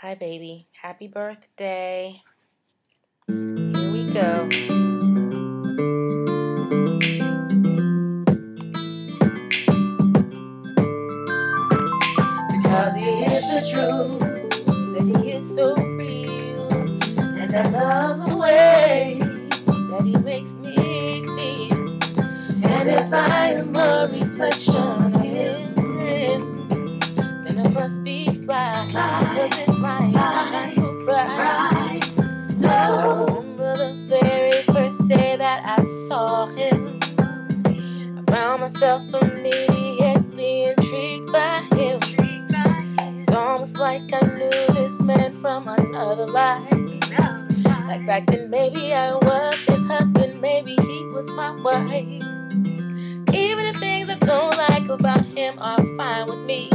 Hi, baby. Happy birthday. Here we go. Because he is the truth, said he is so real, and I love the way that he makes me feel. And if I am a reflection of him, then I must be fly, because his light shines so bright. I remember the very first day that I saw him. I found myself immediately intrigued by him. It's almost like I knew this man from another life. Like back then maybe I was his husband, maybe he was my wife. Even the things I don't like about him are fine with me,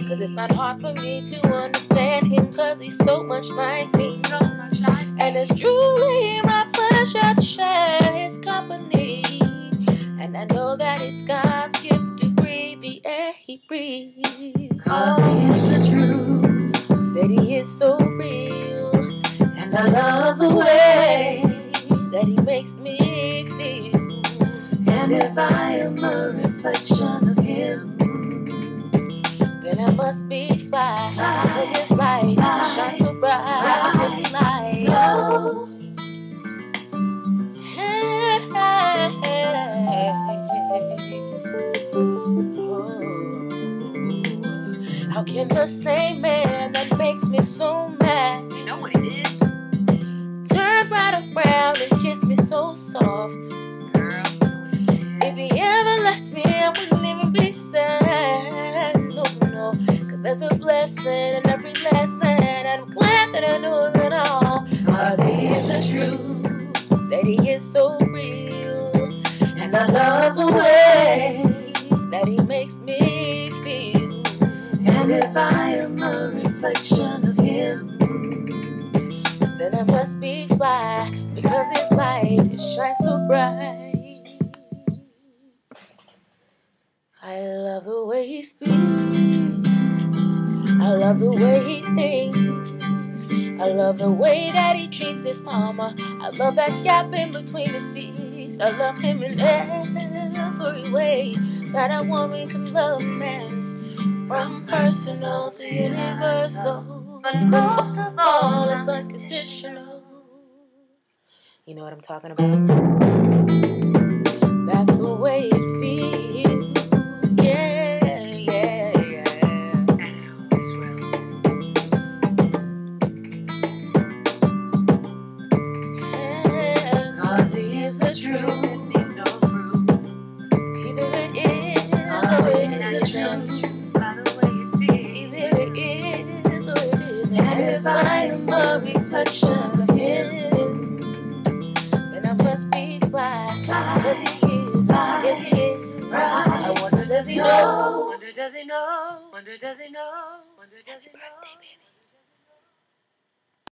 cause it's not hard for me to understand him, cause he's so much like me. And it's truly my pleasure to share his company. And I know that it's God's gift to breathe the air he breathes. Cause he is the truth, said he is so real, and I love the way that he makes me feel. And if I am a reflection of him, then I must be fly, cause his light shines so bright in light. Oh. Hey, hey, hey. Oh. How can the same man that makes me so mad, you know what it is, turn right around and kiss me so soft? girl? If he ever left me, I wouldn't even be sad. No, cause there's a blessing in every lesson, and I'm glad that I knew it all. Cause he is the truth, said he is so real, and I love the way that he makes me feel. And if I am a reflection of him, then I must be fly, because his light shines so bright. I love the way he speaks, I love the way he thinks, I love the way that he treats his mama, I love that gap in between his teeth. I love him in every way that a woman can love a man, from personal to universal, but most of all it's unconditional. You know what I'm talking about? That's the way it feels. Yeah. Cause he is the truth. Either it is or it is the truth. Either it is or it isn't. And if I am a reflection of him, then I must be fly. Cause he is, yes he is. I wonder does he know? Wonder does he know? Wonder does he know? Wonder does he know? Happy birthday, baby.